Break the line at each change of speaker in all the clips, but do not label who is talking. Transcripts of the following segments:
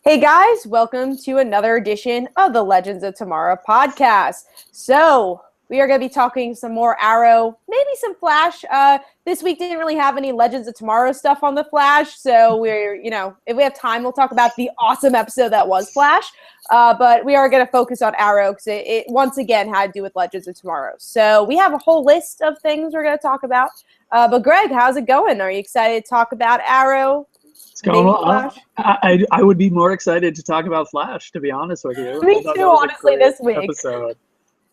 Hey guys, welcome to another edition of the Legends of Tomorrow podcast. So we are going to be talking some more Arrow, maybe some Flash. This week didn't really have any Legends of Tomorrow stuff on the Flash, so we're, if we have time, we'll talk about the awesome episode that was Flash. But we are going to focus on Arrow because it once again had to do with Legends of Tomorrow. So we have a whole list of things we're going to talk about. But Greg, how's it going? Are you excited to talk about Arrow?
It's going well. I would be more excited to talk about Flash, to be honest with you.
Me too, honestly, this week.
Episode.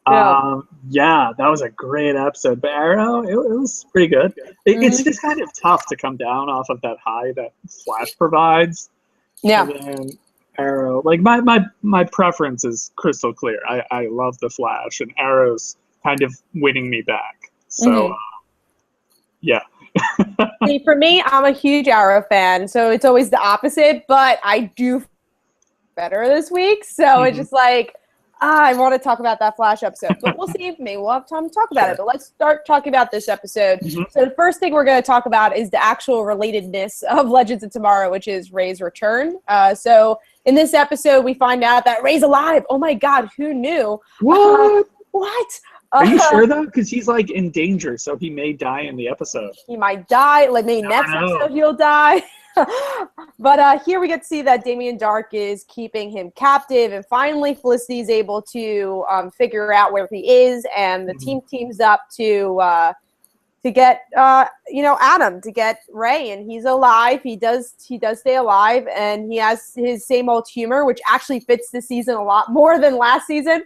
Yeah.
That was a great episode. But Arrow, it was pretty good. It's just kind of tough to come down off of that high that Flash provides.
Yeah.
And then Arrow, like my preference is crystal clear. I love the Flash, and Arrow's kind of winning me back. So, yeah.
See, for me, I'm a huge Arrow fan, so it's always the opposite, but I do better this week, so it's just like, I want to talk about that Flash episode, but we'll see. Maybe we'll have time to talk about it, but let's start talking about this episode. So the first thing we're going to talk about is the actual relatedness of Legends of Tomorrow, which is Ray's return. So in this episode, we find out that Ray's alive. Oh my God, who knew?
What?
What?
Are you sure though? Because he's like in danger, so he may die in the episode.
He might die. Like maybe next episode he'll die. But here we get to see that Damien Darhk is keeping him captive, and finally Felicity is able to figure out where he is, and the team teams up to get Adam, to get Ray, and he's alive. He does stay alive, and he has his same old humor, which actually fits this season a lot more than last season.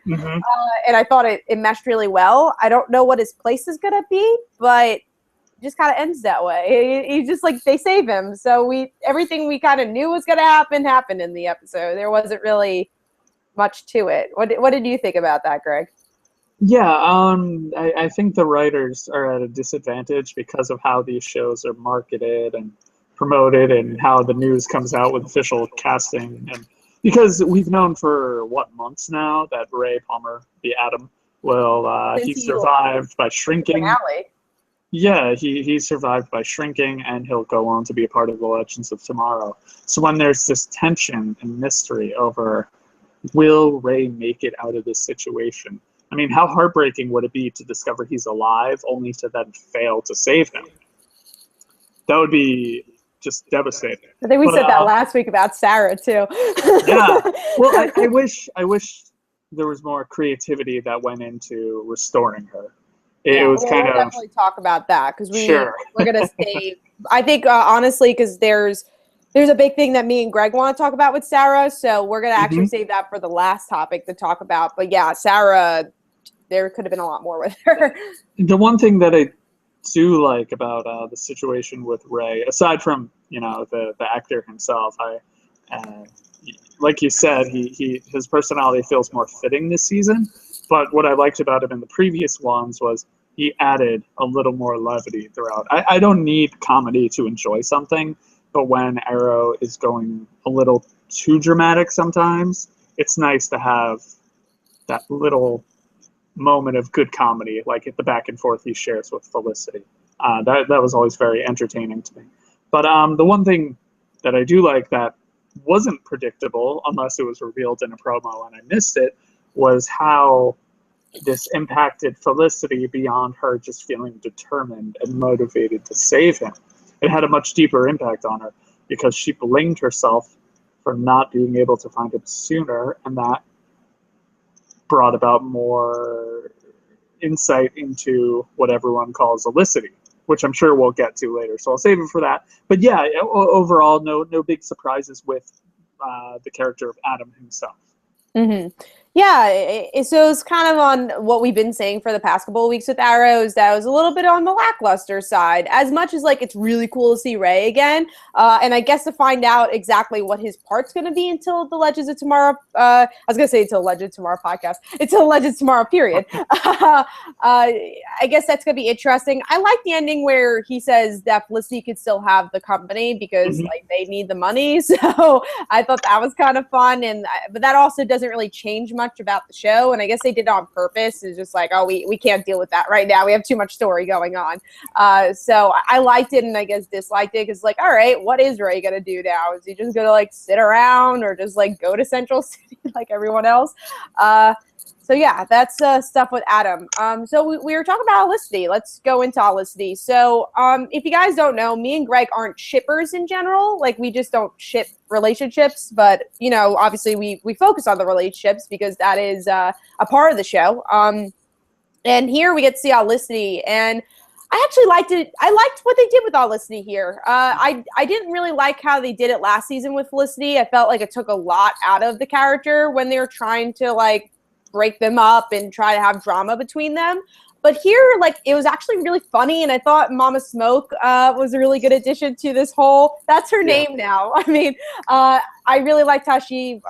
And I thought it meshed really well. I don't know what his place is gonna be, but it just kind of ends that way. He just like they save him, so everything we kind of knew was gonna happen happened in the episode. There wasn't really much to it. What did you think about that, Greg?
Yeah, I think the writers are at a disadvantage because of how these shows are marketed and promoted and how the news comes out with official casting. And because we've known for, months now that Ray Palmer, the Atom, he survived by shrinking.
Finale.
Yeah, he survived by shrinking, and he'll go on to be a part of the Legends of Tomorrow. So when there's this tension and mystery over, will Ray make it out of this situation? I mean, how heartbreaking would it be to discover he's alive only to then fail to save him? That would be just devastating.
I think we said that last week about Sara too.
Yeah. Well, I wish there was more creativity that went into restoring her. We'll
definitely talk about that because we're gonna save. I think honestly, because there's a big thing that me and Greg want to talk about with Sara, so we're gonna actually save that for the last topic to talk about. But yeah, Sara, there could have been a lot more with her.
The one thing that I do like about the situation with Ray, aside from the actor himself, like you said, his personality feels more fitting this season. But what I liked about him in the previous ones was he added a little more levity throughout. I don't need comedy to enjoy something, but when Arrow is going a little too dramatic sometimes, it's nice to have that little moment of good comedy, like at the back and forth he shares with Felicity. That was always very entertaining to me. But the one thing that I do like that wasn't predictable, unless it was revealed in a promo and I missed it, was how this impacted Felicity beyond her just feeling determined and motivated to save him. It had a much deeper impact on her because she blamed herself for not being able to find him sooner, and that brought about more insight into what everyone calls Olicity, which I'm sure we'll get to later. So I'll save it for that. But yeah, overall, no big surprises with the character of Adam himself.
Yeah, so it's kind of on what we've been saying for the past couple of weeks with Arrows, that was a little bit on the lackluster side. As much as, like, it's really cool to see Ray again, and I guess to find out exactly what his part's going to be until the Legends of Tomorrow, I was going to say until Legends of Tomorrow podcast, until Legends of Tomorrow period. I guess that's going to be interesting. I like the ending where he says that Felicity could still have the company because, like, they need the money, so I thought that was kind of fun, but that also doesn't really change much much about the show, and I guess they did it on purpose. It's just like, oh, we can't deal with that right now. We have too much story going on. So I liked it and I guess disliked it because, like, all right, what is Ray going to do now? Is he just going to, like, sit around or just, like, go to Central City like everyone else? So yeah, that's stuff with Adam. So we were talking about Olicity. Let's go into Olicity. So if you guys don't know, me and Greg aren't shippers in general. Like, we just don't ship relationships. But, you know, obviously we focus on the relationships because that is a part of the show. And here we get to see Olicity. And I actually liked it. I liked what they did with Olicity here. I didn't really like how they did it last season with Felicity. I felt like it took a lot out of the character when they were trying to, like, break them up and try to have drama between them. But here, like, it was actually really funny, and I thought Mama Smoke was a really good addition to this whole, that's her name now. I mean, I really liked how she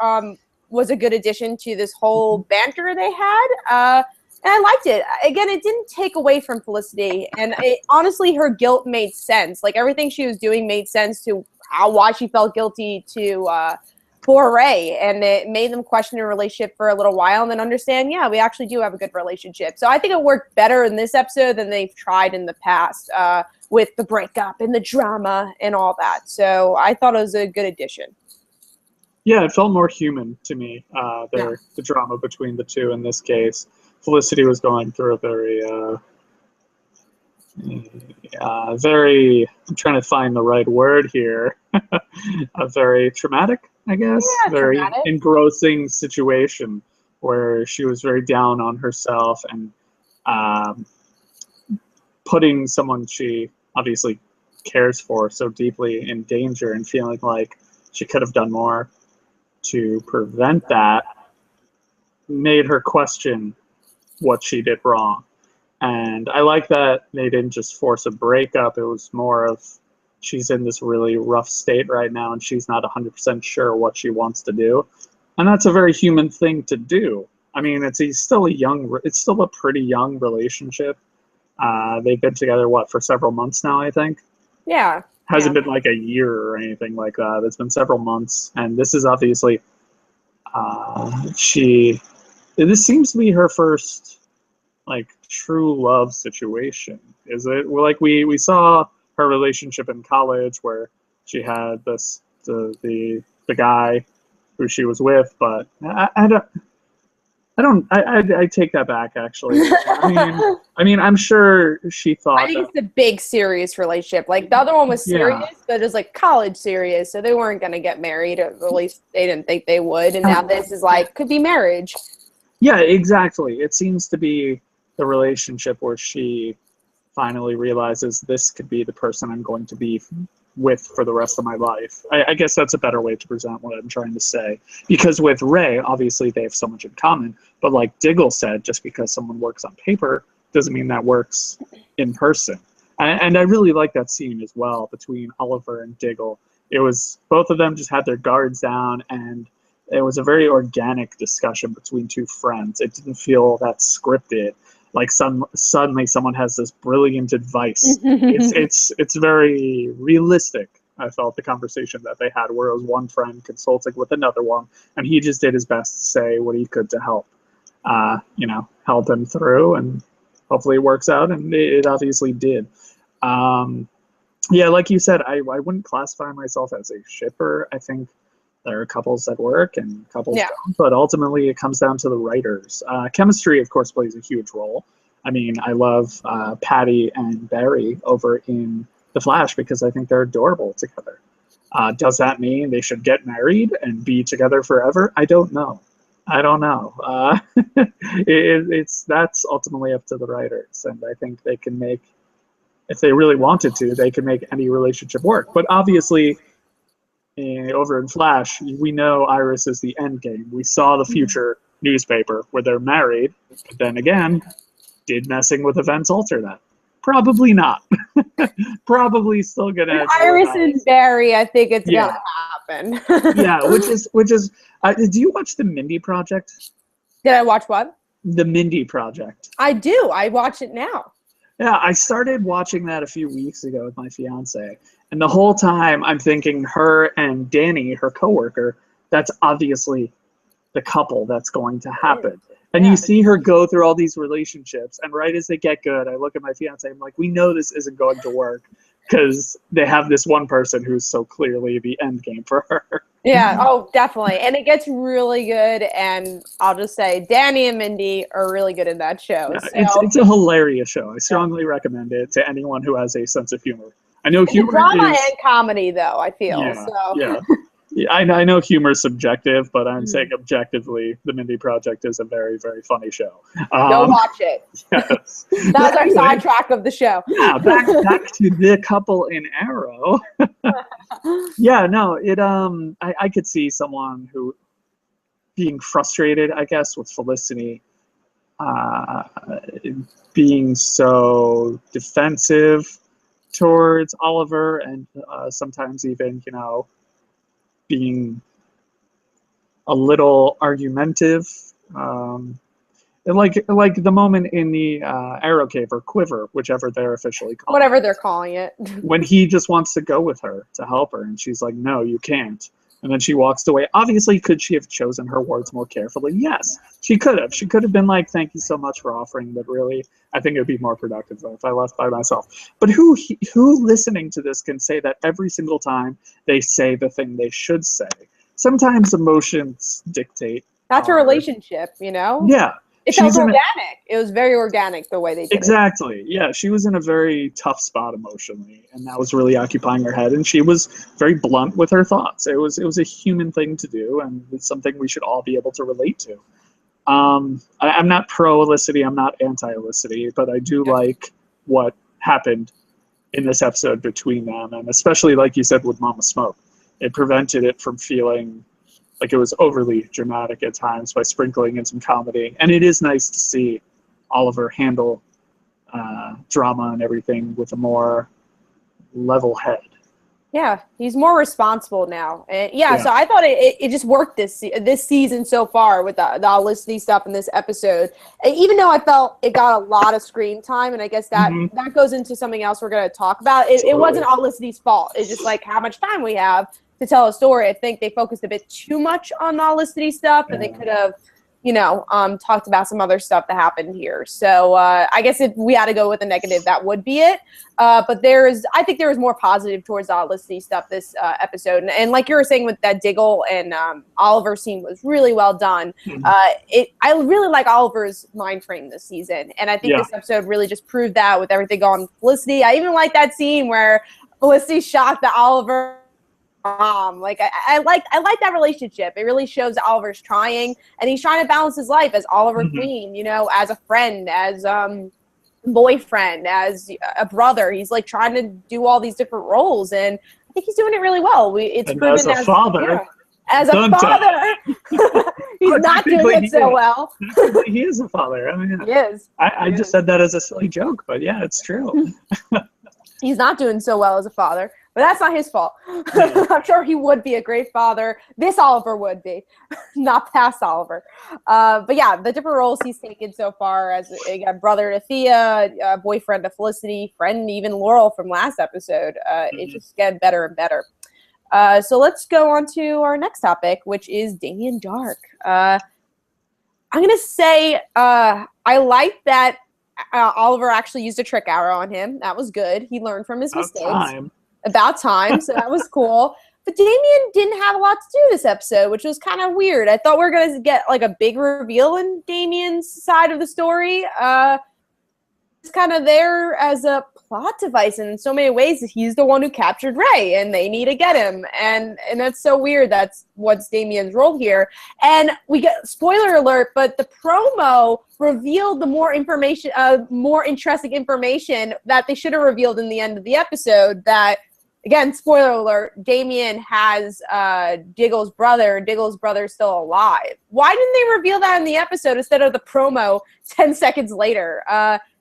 was a good addition to this whole banter they had. And I liked it. Again, it didn't take away from Felicity, and honestly, her guilt made sense. Like, everything she was doing made sense to why she felt guilty to for Ray, and it made them question their relationship for a little while and then understand, yeah, we actually do have a good relationship. So I think it worked better in this episode than they've tried in the past with the breakup and the drama and all that. So I thought it was a good addition.
Yeah, it felt more human to me, the drama between the two in this case. Felicity was going through a very, I'm trying to find the right word here, a very traumatic, I guess, very traumatic, engrossing situation where she was very down on herself and putting someone she obviously cares for so deeply in danger and feeling like she could have done more to prevent that made her question what she did wrong. And I like that they didn't just force a breakup. It was more of, she's in this really rough state right now and she's not 100% sure what she wants to do. And that's a very human thing to do. I mean, it's still a pretty young relationship. They've been together, for several months now, I think?
Yeah.
Hasn't been like a year or anything like that. It's been several months. And this is obviously, this seems to be her first, like, true love situation. Is it? Well, like, we saw her relationship in college where she had the guy who she was with, but I take that back, actually. I mean, I'm sure she thought.
I think it's the big serious relationship. Like, the other one was serious, but it was like college serious, so they weren't gonna get married, or at least they didn't think they would. And now this is like, could be marriage. Yeah, exactly. It seems to be the relationship where she finally realizes this could be the person I'm going to be with for the rest of my life. I guess that's a better way to present what I'm trying to say. Because with Ray, obviously they have so much in common, but like Diggle said, just because someone works on paper doesn't mean that works in person. And I really like that scene as well between Oliver and Diggle. It was, both of them just had their guards down, and it was a very organic discussion between two friends. It didn't feel that scripted. Like suddenly someone has this brilliant advice. It's very realistic. I felt the conversation that they had, where it was one friend consulting with another one, and he just did his best to say what he could to help, help him through, and hopefully it works out, and it obviously did. Yeah, like you said, I wouldn't classify myself as a shipper. I think there are couples that work and couples don't, but ultimately it comes down to the writers. Chemistry, of course, plays a huge role. I mean, I love Patty and Barry over in The Flash because I think they're adorable together. Does that mean they should get married and be together forever? I don't know. That's ultimately up to the writers, and I think they can make, if they really wanted to, they could make any relationship work. But obviously, over in Flash, we know Iris is the end game. We saw the future newspaper where they're married, but then again, did messing with events alter that? Probably not. Probably still gonna. Iris and Barry, I think it's gonna happen.
Yeah, which is. Do you watch the Mindy Project?
Did I watch what?
The Mindy Project.
I do. I watch it now.
Yeah, I started watching that a few weeks ago with my fiance. And the whole time I'm thinking her and Danny, her coworker, that's obviously the couple that's going to happen. And you see her go through all these relationships, and right as they get good, I look at my fiance, I'm like, we know this isn't going to work because they have this one person who's so clearly the end game for her.
Yeah, oh, definitely. And it gets really good, and I'll just say Danny and Mindy are really good in that show.
Yeah,
so.
it's a hilarious show. I strongly recommend it to anyone who has a sense of humor. I know humor
drama
is
and comedy, though, I feel.
Yeah,
so.
yeah. Yeah, I know humor is subjective, but I'm saying objectively, The Mindy Project is a very, very funny show.
Go watch it.
Yes.
That was our sidetrack of the show.
Yeah, back to the couple in Arrow. Yeah, no, it I could see someone who being frustrated, I guess, with Felicity, being so defensive towards Oliver, and sometimes even, being a little argumentative, and like the moment in the Arrow Cave or Quiver, whichever they're officially called.
Whatever they're calling it.
When he just wants to go with her to help her, and she's like, "No, you can't." And then she walks away. Obviously, could she have chosen her words more carefully? Yes, she could have. She could have been like, "Thank you so much for offering," but really, I think it would be more productive though if I left by myself. But who listening to this can say that every single time they say the thing they should say? Sometimes emotions dictate.
That's a relationship,
Yeah.
It felt organic. It was very organic the way they did
it. Yeah, she was in a very tough spot emotionally, and that was really occupying her head, and she was very blunt with her thoughts. It was a human thing to do, and it's something we should all be able to relate to. I'm not pro-Olicity, I'm not anti-Olicity, but I do like what happened in this episode between them, and especially, like you said, with Mama Smoke. It prevented it from feeling like it was overly dramatic at times by sprinkling in some comedy. And it is nice to see Oliver handle drama and everything with a more level head.
Yeah, he's more responsible now. And so I thought it just worked this season so far with the Olicity stuff in this episode. And even though I felt it got a lot of screen time, and I guess that goes into something else we're going to talk about. It wasn't Olicity's fault. It's just like how much time we have to tell a story. I think they focused a bit too much on Olicity stuff, and they could have, talked about some other stuff that happened here. So I guess if we had to go with a negative, that would be it. But I think there was more positive towards the Olicity stuff this episode. And like you were saying with that Diggle and Oliver scene was really well done. I really like Oliver's mind frame this season. And I think this episode really just proved that with everything going on with Felicity. I even like that scene where Felicity's shocked that Oliver like I like that relationship. It really shows that Oliver's trying, and he's trying to balance his life as Oliver Queen, as a friend, as boyfriend, as a brother. He's like trying to do all these different roles, and I think he's doing it really well. It's proven
as a father.
Yeah, as a father, he's not doing it so well.
He is a father. I mean,
he is.
I just said that as a silly joke, but yeah, it's true.
He's not doing so well as a father. But that's not his fault. Yeah. I'm sure he would be a great father. This Oliver would be, not past Oliver. But yeah, the different roles he's taken so far as a brother to Thea, boyfriend to Felicity, friend even Laurel from last episode. It's just getting better and better. So let's go on to our next topic, which is Damien Dark. I'm going to say I like that Oliver actually used a trick arrow on him. That was good. He learned from his mistakes. About time, so that was cool. But Damien didn't have a lot to do this episode, which was kind of weird. I thought we were going to get like a big reveal in Damien's side of the story. It's kind of there as a plot device in so many ways. He's the one who captured Ray, and they need to get him. And that's so weird. That's what's Damien's role here. And we get, spoiler alert, but the promo revealed the more information, more interesting information that they should have revealed in the end of the episode. That, again, spoiler alert, Damien has Diggle's brother. Diggle's brother's still alive. Why didn't they reveal that in the episode instead of the promo 10 seconds later?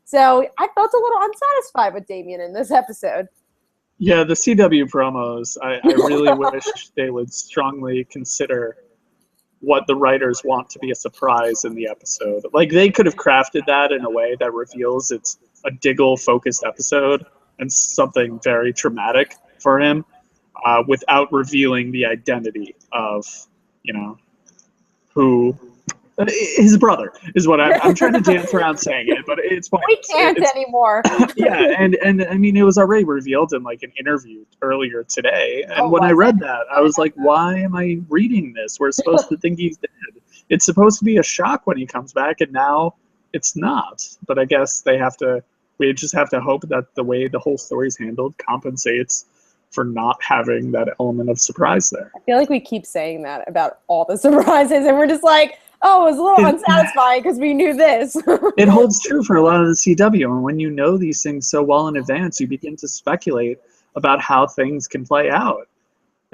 So I felt a little unsatisfied with Damien in this episode.
Yeah, the CW promos, I really wish they would strongly consider what the writers want to be a surprise in the episode. Like, they could have crafted that in a way that reveals it's a Diggle-focused episode and something very traumatic for him, without revealing the identity of, who his brother is what I'm trying to dance around saying it, but it's fine.
We can't anymore.
Yeah, and I mean, it was already revealed in like an interview earlier today, and when I read that, I was like, why am I reading this? We're supposed to think he's dead. It's supposed to be a shock when he comes back, and now it's not. But I guess we just have to hope that the way the whole story's handled compensates for not having that element of surprise there.
I feel like we keep saying that about all the surprises, and we're just like, oh, it was a little unsatisfying because we knew this.
It holds true for a lot of the CW, and when you know these things so well in advance, you begin to speculate about how things can play out.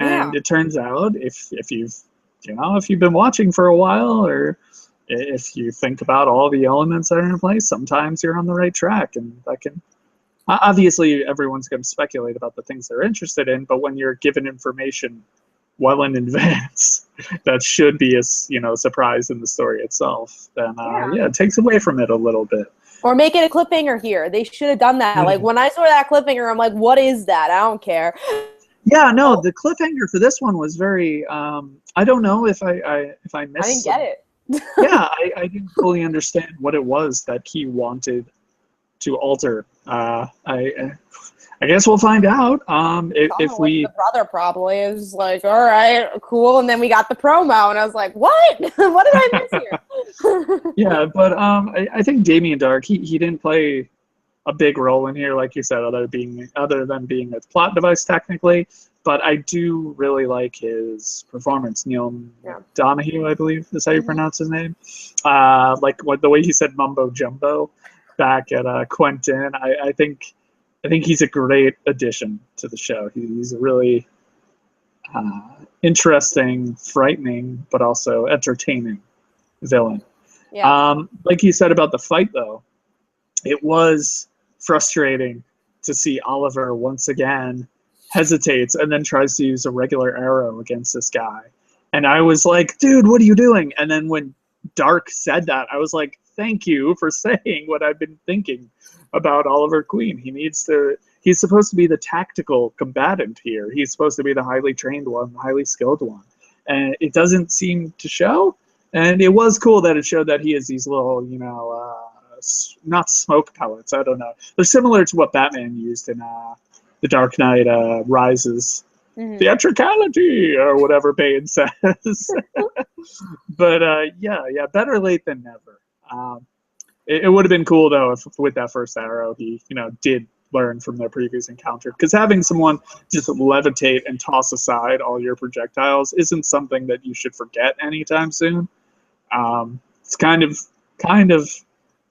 And it turns out, if you've been watching for a while, or if you think about all the elements that are in place, sometimes you're on the right track, and that can. Obviously, everyone's going to speculate about the things they're interested in, but when you're given information well in advance, that should be a surprise in the story itself. Then it takes away from it a little bit.
Or make it a cliffhanger here. They should have done that. Like when I saw that cliffhanger, I'm like, what is that? I don't care.
Yeah, no, the cliffhanger for this one was very. I don't know if I missed.
I didn't get it.
Yeah, I didn't fully understand what it was that he wanted to alter. I guess we'll find out. If we
the brother probably is like, all right, cool, and then we got the promo, and I was like, what? What did I miss here?
Yeah, but I think Damien Dark he didn't play a big role in here, like you said, other than being a plot device technically. But I do really like his performance. Neil Donahue, I believe is how you pronounce his name. Like the way he said mumbo jumbo back at Quentin. I think he's a great addition to the show. He's a really interesting, frightening, but also entertaining villain. Yeah. Like you said about the fight, though, it was frustrating to see Oliver once again hesitates and then tries to use a regular arrow against this guy. And I was like, dude, what are you doing? And then when Dark said that, I was like, thank you for saying what I've been thinking about Oliver Queen. He's supposed to be the tactical combatant here. He's supposed to be the highly trained one, the highly skilled one. And it doesn't seem to show. And it was cool that it showed that he has these little, not smoke pellets, I don't know. They're similar to what Batman used in The Dark Knight Rises. Mm-hmm. Theatricality, or whatever Bane says. But better late than never. It would have been cool, though, if with that first arrow he, did learn from their previous encounter. Because having someone just levitate and toss aside all your projectiles isn't something that you should forget anytime soon. It's kind of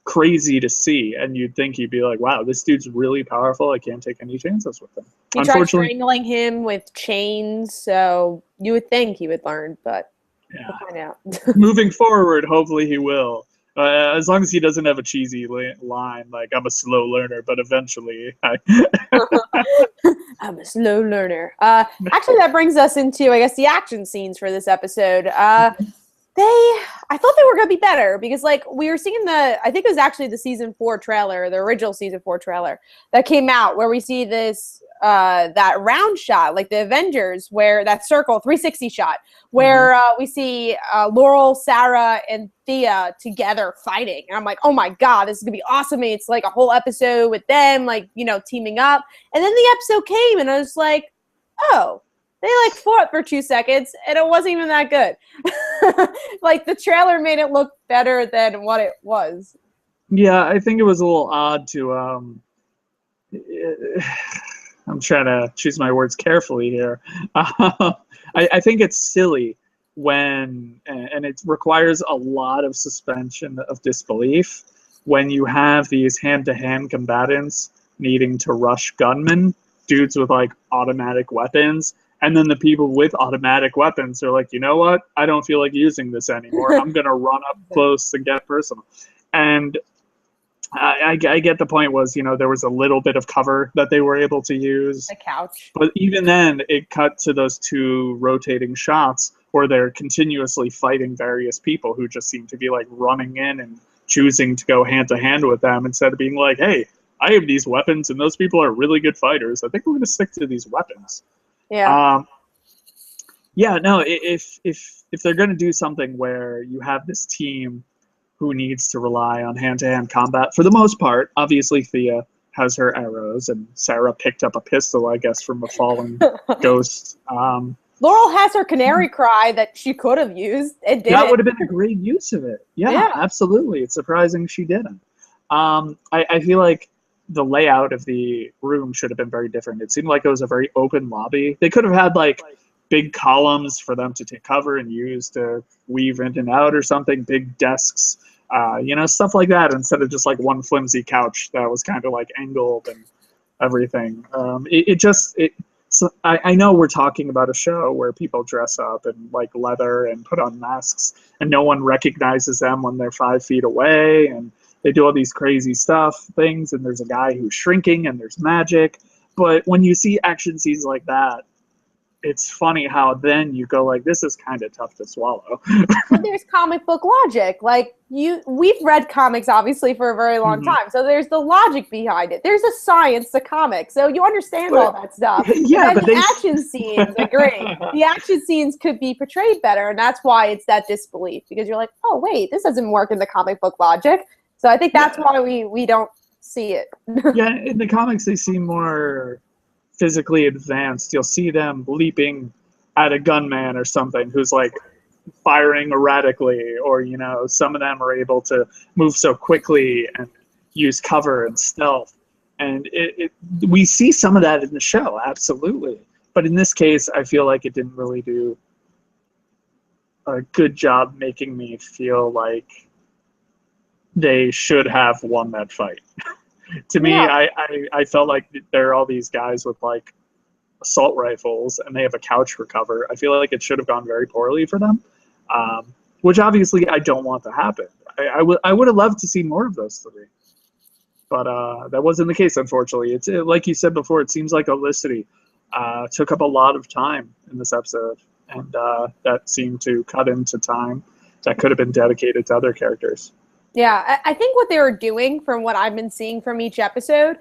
crazy to see, and you'd think he'd be like, wow, this dude's really powerful. I can't take any chances with him.
He tried strangling him with chains, so you would think he would learn, but we'll find out.
Moving forward, hopefully he will. As long as he doesn't have a cheesy line like, I'm a slow learner, but eventually
I'm a slow learner. Actually, that brings us into, I guess, the action scenes for this episode. I thought they were going to be better because, like, we were seeing I think it was actually the season 4 trailer, the original season 4 trailer that came out, where we see this, that round shot, like the Avengers, where that circle 360 shot, where we see Laurel, Sara, and Thea together fighting. And I'm like, oh my God, this is going to be awesome. And it's like a whole episode with them, like, teaming up. And then the episode came, and I was like, oh. They fought for 2 seconds, and it wasn't even that good. Like the trailer made it look better than what it was.
Yeah, I think it was a little odd to. I'm trying to choose my words carefully here. I think it's silly and it requires a lot of suspension of disbelief when you have these hand-to-hand combatants needing to rush gunmen, dudes with automatic weapons. And then the people with automatic weapons are like, you know what? I don't feel like using this anymore. I'm going to run up close and get personal. And I get the point was, there was a little bit of cover that they were able to use.
The couch.
But even then, it cut to those 2 rotating shots where they're continuously fighting various people who just seem to be running in and choosing to go hand to hand with them instead of being like, hey, I have these weapons and those people are really good fighters. I think we're going to stick to these weapons.
Yeah.
Yeah, no, if they're going to do something where you have this team who needs to rely on hand-to-hand combat, for the most part, obviously Thea has her arrows, and Sara picked up a pistol, I guess, from a fallen ghost.
Laurel has her canary cry that she could have used and didn't.
That would have been a great use of it. Yeah, absolutely. It's surprising she didn't. I feel like the layout of the room should have been very different. It seemed like it was a very open lobby. They could have had like big columns for them to take cover and use to weave in and out or something, big desks, stuff like that, instead of just like one flimsy couch that was kind of like angled and everything. So I know we're talking about a show where people dress up in like leather and put on masks and no one recognizes them when they're 5 feet away, and they do all these crazy things, and there's a guy who's shrinking and there's magic. But when you see action scenes like that, it's funny how then you go like, this is kind of tough to swallow.
But there's comic book logic. Like we've read comics obviously for a very long time, so there's the logic behind it. There's a science to comics, so you understand all that stuff.
Yeah, but
the action scenes are great. The action scenes could be portrayed better, and that's why it's that disbelief, because you're like, oh wait, this doesn't work in the comic book logic. So I think that's why we don't see it.
Yeah, in the comics they seem more physically advanced. You'll see them leaping at a gunman or something who's like firing erratically, or some of them are able to move so quickly and use cover and stealth, and we see some of that in the show, absolutely. But in this case, I feel like it didn't really do a good job making me feel like they should have won that fight. To me, I felt like there are all these guys with like assault rifles and they have a couch for cover. I feel like it should have gone very poorly for them, which obviously I don't want to happen. I would have loved to see more of those three, but that wasn't the case, unfortunately. It's like you said before, it seems like Olicity took up a lot of time in this episode, and that seemed to cut into time that could have been dedicated to other characters.
Yeah, I think what they were doing, from what I've been seeing from each episode,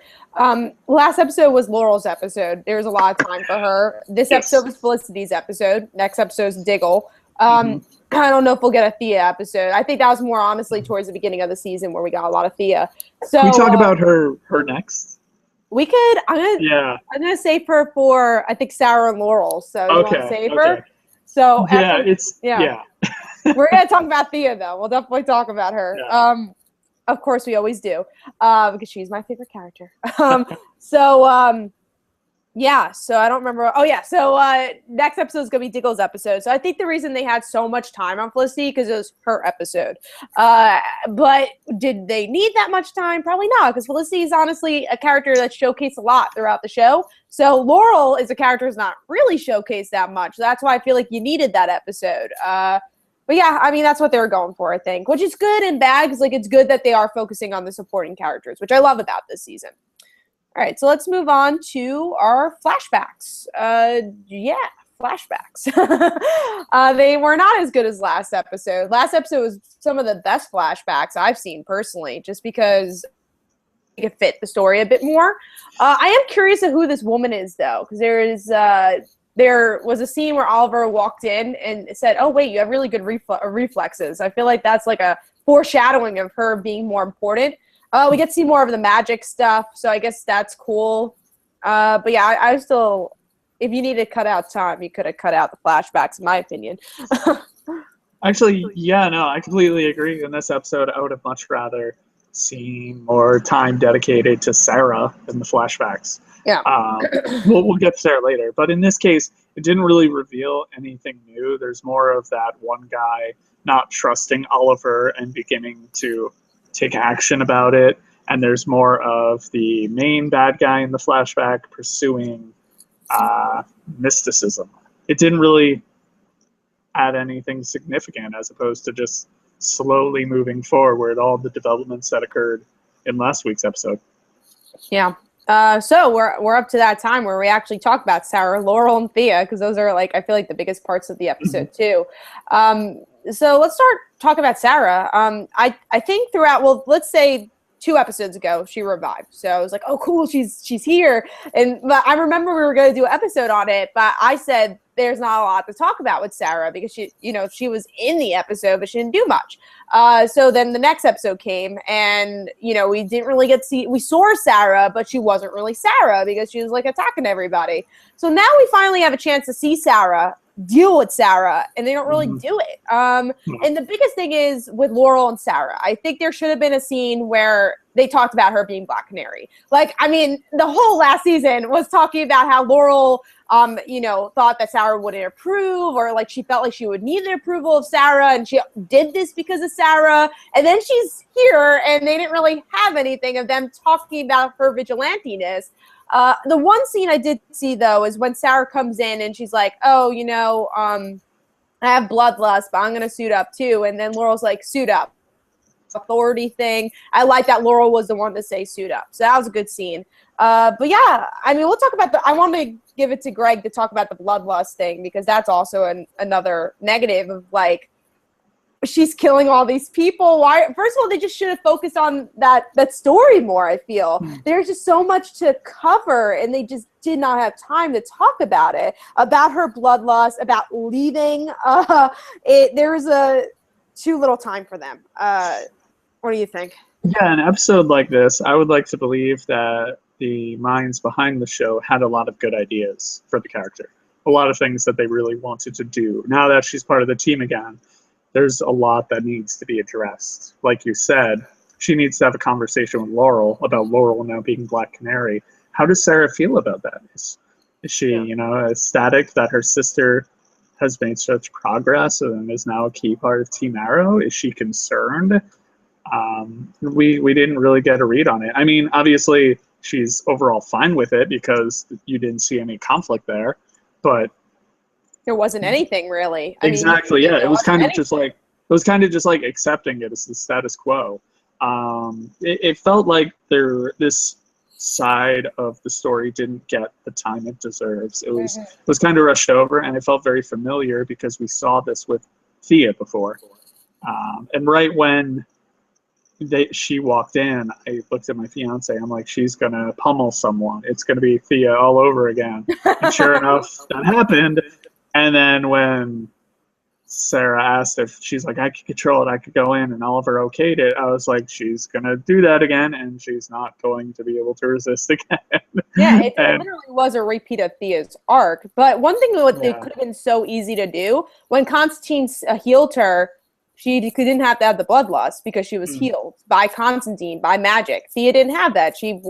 last episode was Laurel's episode. There was a lot of time for her. This episode was Felicity's episode. Next episode's Diggle. I don't know if we'll get a Thea episode. I think that was more honestly towards the beginning of the season where we got a lot of Thea. So
can we talk about her next?
We could. I'm gonna save her for I think Sara and Laurel. So you want to save her? So we're going to talk about Thea, though. We'll definitely talk about her. Yeah. Of course, we always do, because she's my favorite character. So I don't remember. Oh, yeah. So next episode is going to be Diggle's episode. So I think the reason they had so much time on Felicity because it was her episode. But did they need that much time? Probably not, because Felicity is honestly a character that's showcased a lot throughout the show. So Laurel is a character who's not really showcased that much. That's why I feel like you needed that episode. But yeah, I mean, that's what they were going for, I think, which is good and bad, because like it's good that they are focusing on the supporting characters, which I love about this season. All right, so let's move on to our flashbacks. Flashbacks. They were not as good as last episode. Last episode was some of the best flashbacks I've seen personally, just because it fit the story a bit more. I am curious of who this woman is, though, because there was a scene where Oliver walked in and said, oh, wait, you have really good reflexes. I feel like that's like a foreshadowing of her being more important. We get to see more of the magic stuff, so I guess that's cool. But yeah, I still, if you need to cut out time, you could have cut out the flashbacks, in my opinion.
Actually, yeah, no, I completely agree. In this episode, I would have much rather seen more time dedicated to Sara in the flashbacks.
Yeah.
We'll get to Sara later. But in this case, it didn't really reveal anything new. There's more of that one guy not trusting Oliver and beginning to take action about it. And there's more of the main bad guy in the flashback pursuing mysticism. It didn't really add anything significant, as opposed to just slowly moving forward all the developments that occurred in last week's episode.
Yeah. So we're up to that time where we actually talk about Sara, Laurel, and Thea, because those are like, I feel like, the biggest parts of the episode too. So let's start talking about Sara. I think throughout, well, let's say 2 episodes ago, she revived. So I was like, oh, cool, she's here. But I remember we were going to do an episode on it, but I said there's not a lot to talk about with Sara because she was in the episode, but she didn't do much. So then the next episode came, and we didn't really get to see. We saw Sara, but she wasn't really Sara because she was like attacking everybody. So now we finally have a chance to see Sara, deal with Sara, and they don't really do it. And the biggest thing is with Laurel and Sara, I think there should have been a scene where they talked about her being Black Canary. Like, I mean, the whole last season was talking about how Laurel thought that Sara wouldn't approve, or like she felt like she would need the approval of Sara, and she did this because of Sara. And then she's here, and they didn't really have anything of them talking about her vigilantiness. The one scene I did see, though, is when Sara comes in and she's like, oh, I have bloodlust, but I'm going to suit up too. And then Laurel's like, suit up. Authority thing. I like that Laurel was the one to say suit up. So that was a good scene. But yeah, I mean, we'll talk about I want to give it to Gregg to talk about the bloodlust thing, because that's also another negative of like, she's killing all these people. Why? First of all, they just should have focused on that story more, I feel. There's just so much to cover, and they just did not have time to talk about it, about her bloodlust, about leaving. There was too little time for them. What do you think?
Yeah, an episode like this, I would like to believe that the minds behind the show had a lot of good ideas for the character. A lot of things that they really wanted to do. Now that she's part of the team again, there's a lot that needs to be addressed. Like you said, she needs to have a conversation with Laurel about Laurel now being Black Canary. How does Sara feel about that? Is she, ecstatic that her sister has made such progress and is now a key part of Team Arrow? Is she concerned? We didn't really get a read on it. I mean, obviously, she's overall fine with it because you didn't see any conflict there, but
there wasn't anything really.
Exactly. Yeah, it was kind of just like accepting it as the status quo. It felt like this side of the story didn't get the time it deserves. It was kind of rushed over, and it felt very familiar because we saw this with Thea before. And right when she walked in, I looked at my fiance. I'm like, she's gonna pummel someone. It's gonna be Thea all over again. And sure enough, that happened. And then when Sara asked if she's like, I could control it, I could go in, and Oliver okayed it, I was like, she's gonna do that again, and she's not going to be able to resist again.
Yeah, it literally was a repeat of Thea's arc. But one thing that it could have been so easy to do, when Constantine healed her, she didn't have to have the bloodlust because she was healed by Constantine, by magic. Thea didn't have that. She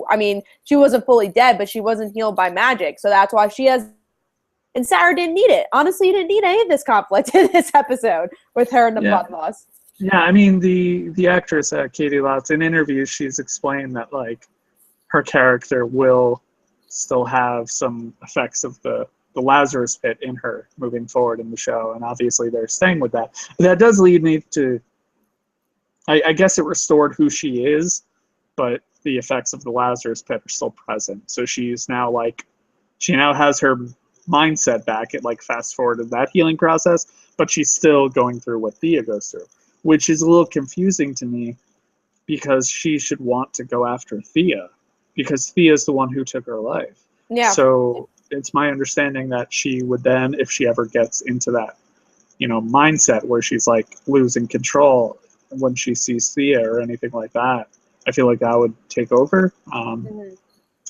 wasn't fully dead, but she wasn't healed by magic. So that's why she has. And Sara didn't need it. Honestly, you didn't need any of this conflict in this episode with her and the bloodlust.
Yeah, I mean, the actress, Caity Lotz, in interviews, she's explained that like her character will still have some effects of the Lazarus pit in her moving forward in the show, and obviously they're staying with that. But that does lead me to, I guess it restored who she is, but the effects of the Lazarus pit are still present. So she now has her mindset back. It like fast forwarded that healing process, but she's still going through what Thea goes through, which is a little confusing to me because she should want to go after Thea because Thea is the one who took her life. Yeah. So it's my understanding that she would then, if she ever gets into that, mindset where she's like losing control when she sees Thea or anything like that, I feel like that would take over.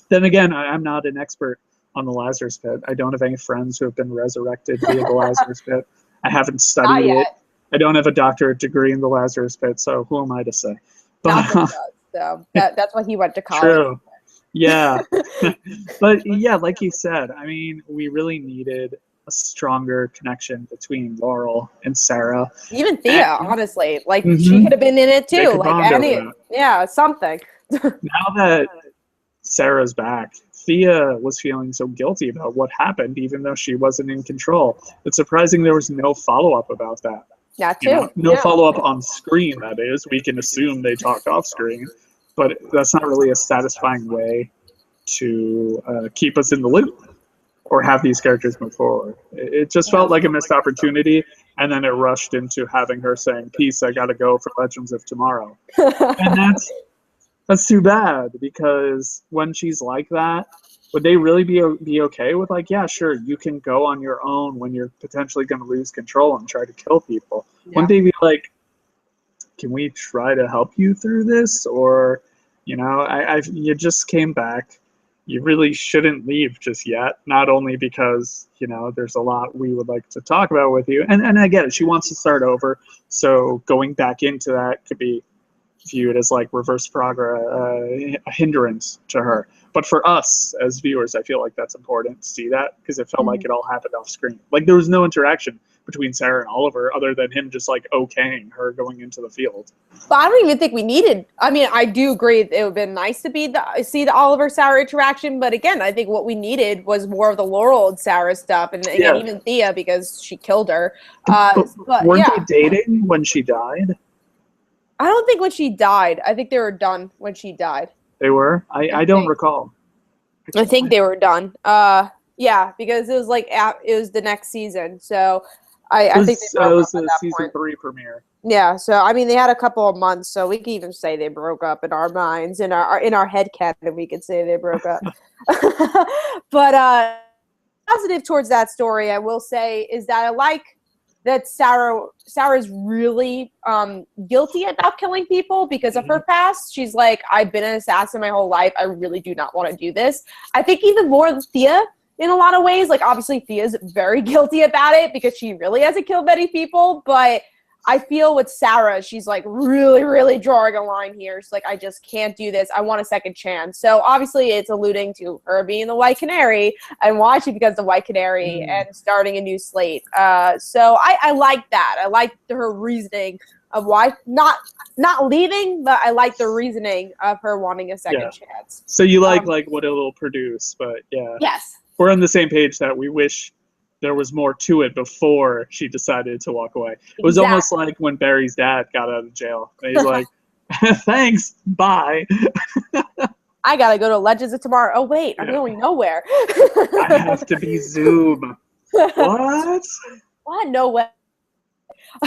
Then again, I'm not an expert on the Lazarus pit. I don't have any friends who have been resurrected via the Lazarus pit. I haven't studied it. I don't have a doctorate degree in the Lazarus pit, so who am I to say? But,
so that's why he went to college.
True. Yeah. But yeah, like you said, I mean, we really needed a stronger connection between Laurel and Sara.
Even Thea, honestly. Like, she could have been in it too. Like, something.
Now that Sara's back, Thea was feeling so guilty about what happened, even though she wasn't in control. It's surprising there was no follow-up about that.
Yeah, too.
No follow-up on screen, that is. We can assume they talked off screen, but that's not really a satisfying way to keep us in the loop or have these characters move forward. It just felt like a missed opportunity, and then it rushed into having her saying, peace, I gotta go for Legends of Tomorrow. And That's too bad, because when she's like that, would they really be okay with like, yeah, sure, you can go on your own when you're potentially going to lose control and try to kill people?
Yeah.
Wouldn't they be like, can we try to help you through this? Or, you know, you just came back. You really shouldn't leave just yet. Not only because, you know, there's a lot we would like to talk about with you. And I get it. She wants to start over. So going back into that could be viewed as like reverse progress, a hindrance to her. But for us as viewers, I feel like that's important to see that, because it felt like it all happened off screen. Like there was no interaction between Sara and Oliver other than him just like okaying her going into the field.
But I don't even think we needed. I mean, I do agree it would have been nice to see the Oliver Sara interaction, but again, I think what we needed was more of the Laurel and Sara stuff, and again, even Thea, because she killed her.
But weren't they dating when she died?
I don't think when she died. I think they were done when she died.
They were? I don't recall.
I think they were done. Yeah, because it was like it was the next season, so I think they broke up at that
season
point.
3 premiere.
Yeah, so I mean, they had a couple of months, so we can even say they broke up in our minds, in our head canon, we could say they broke up. But positive towards that story, I will say, is that I like that Sara's really guilty about killing people because of her past. She's like, I've been an assassin my whole life. I really do not want to do this. I think even more than Thea in a lot of ways. Like, obviously, Thea's very guilty about it because she really hasn't killed many people. But I feel with Sara, she's like really, really drawing a line here. She's like, I just can't do this. I want a second chance. So obviously it's alluding to her being the White Canary and why she becomes the White Canary and starting a new slate. So I like that. I like her reasoning of why not leaving, but I like the reasoning of her wanting a second chance.
So you like what it will produce, but yeah.
Yes.
We're on the same page that we wish there was more to it before she decided to walk away. It was almost like when Barry's dad got out of jail. He's like, thanks, bye.
I gotta go to Legends of Tomorrow. Oh, wait, I'm going nowhere.
I have to be Zoom. What?
What? No way.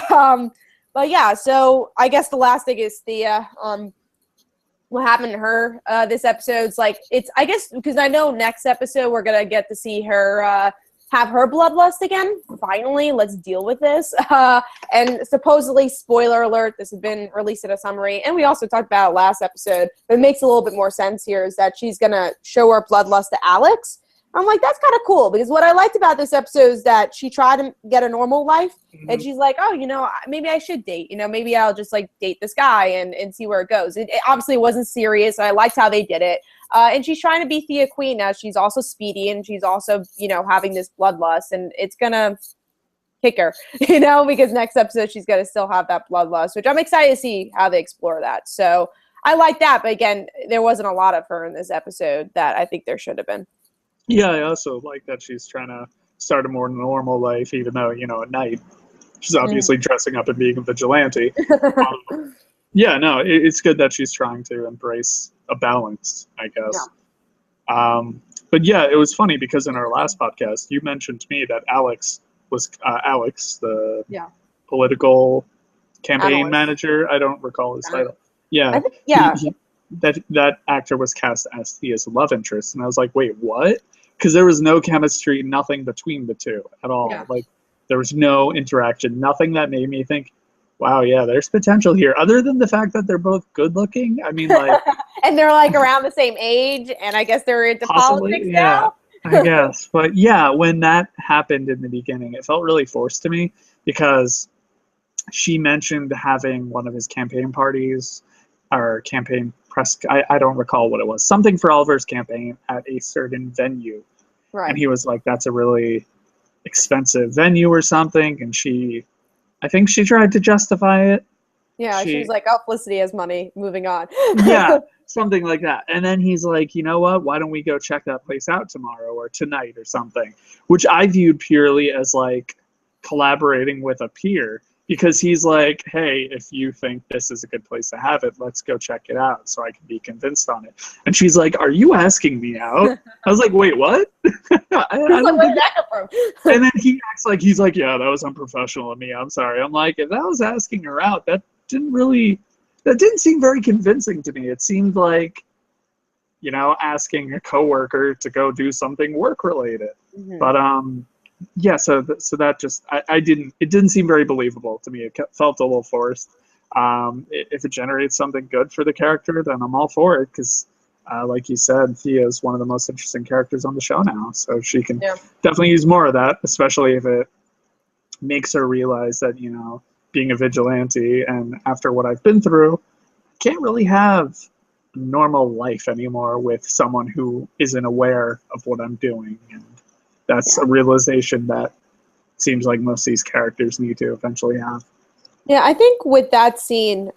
But yeah, so I guess the last thing is Thea. What happened to her this episode's like, it's, I guess, because I know next episode we're gonna get to see her have her bloodlust again. Finally, let's deal with this. And supposedly, spoiler alert, this has been released in a summary, and we also talked about it last episode, but it makes a little bit more sense here, is that she's gonna show her bloodlust to Alex. I'm like, that's kind of cool, because what I liked about this episode is that she tried to get a normal life, and she's like, oh, you know, maybe I should date. You know, maybe I'll just, like, date this guy and see where it goes. It obviously wasn't serious, and I liked how they did it. And she's trying to be Thea Queen now. She's also Speedy, and she's also, you know, having this bloodlust, and it's going to kick her, you know, because next episode she's going to still have that bloodlust, which I'm excited to see how they explore that. So I like that, but again, there wasn't a lot of her in this episode that I think there should have been.
Yeah, I also like that she's trying to start a more normal life, even though, you know, at night she's obviously dressing up and being a vigilante. Yeah, no, it's good that she's trying to embrace a balance, I guess. Yeah. But yeah, it was funny because in our last podcast, you mentioned to me that Alex was Alex, the political campaign manager. I don't recall his title. Yeah,
I think,
that actor was cast as Thea's love interest, and I was like, wait, what? Because there was no chemistry, nothing between the two at all. Yeah. Like, there was no interaction, nothing that made me think, wow, yeah, there's potential here. Other than the fact that they're both good looking. I mean, like,
and they're like around the same age, and I guess they're into politics now.
I guess. But yeah, when that happened in the beginning, it felt really forced to me because she mentioned having one of his campaign parties or campaign press. I don't recall what it was. Something for Oliver's campaign at a certain venue. Right. And he was like, that's a really expensive venue or something. And I think she tried to justify it.
Yeah, she was like, oh, Felicity has money, moving on.
Yeah, something like that. And then he's like, you know what, why don't we go check that place out tomorrow or tonight or something? Which I viewed purely as like collaborating with a peer, because he's like, hey, if you think this is a good place to have it, let's go check it out so I can be convinced on it. And she's like, are you asking me out? I was like, wait, what? I don't think that come from? And then he acts like, he's like, yeah, that was unprofessional of me. I'm sorry. I'm like, if that was asking her out, that didn't really that didn't seem very convincing to me. It seemed like, you know, asking a coworker to go do something work related. But yeah, so that just it didn't seem very believable to me. It felt a little forced. If it generates something good for the character, then I'm all for it, because like you said, Thea is one of the most interesting characters on the show now, so she can definitely use more of that, especially if it makes her realize that, you know, being a vigilante and after what I've been through, can't really have a normal life anymore with someone who isn't aware of what I'm doing. And that's a realization that seems like most of these characters need to eventually have.
Yeah, I think with that scene,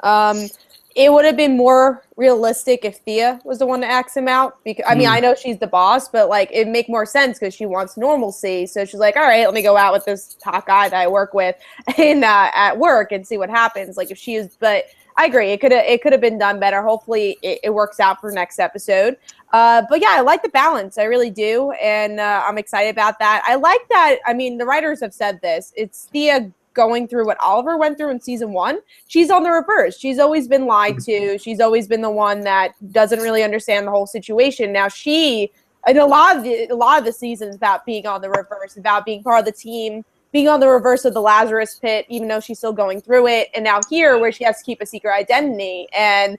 it would have been more realistic if Thea was the one to ask him out. Because I mean, I know she's the boss, but like it'd make more sense because she wants normalcy. So she's like, all right, let me go out with this hot guy that I work with in at work and see what happens. Like if she is, but I agree, it could have been done better. Hopefully it works out for next episode. But yeah, I like the balance. I really do. And I'm excited about that. I like that. I mean, the writers have said this. It's Thea going through what Oliver went through in season 1. She's on the reverse. She's always been lied to. She's always been the one that doesn't really understand the whole situation. Now and a lot of the seasons about being on the reverse, about being part of the team, being on the reverse of the Lazarus pit, even though she's still going through it. And now here, where she has to keep a secret identity. And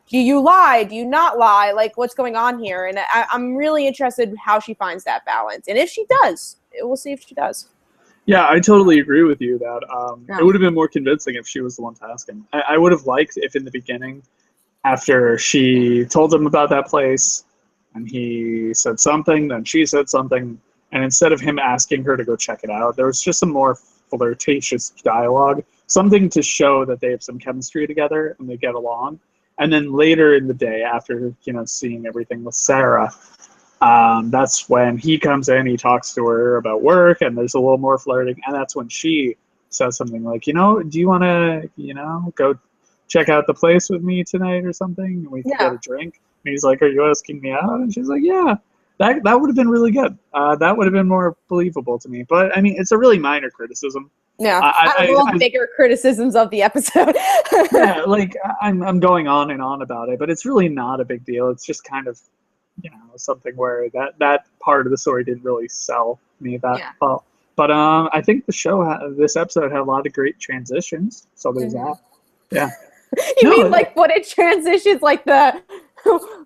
do you lie? Do you not lie? Like, what's going on here? And I'm really interested in how she finds that balance. And if she does, we'll see if she does.
Yeah, I totally agree with you that it would have been more convincing if she was the one to ask him. I would have liked if in the beginning, after she told him about that place, and he said something, then she said something, and instead of him asking her to go check it out, there was just some more flirtatious dialogue, something to show that they have some chemistry together and they get along. And then later in the day, after, you know, seeing everything with Sara, that's when he comes in, he talks to her about work, and there's a little more flirting, and that's when she says something like, you know, do you want to, you know, go check out the place with me tonight or something, and we can get a drink? And he's like, are you asking me out? And she's like, yeah. That would have been really good. That would have been more believable to me. But I mean, it's a really minor criticism.
Yeah, I have bigger criticisms of the episode.
Yeah, like I'm going on and on about it, but it's really not a big deal. It's just kind of, you know, something where that part of the story didn't really sell me that well. But I think this episode had a lot of great transitions. So there's that. Yeah.
You mean like footage transitions, like the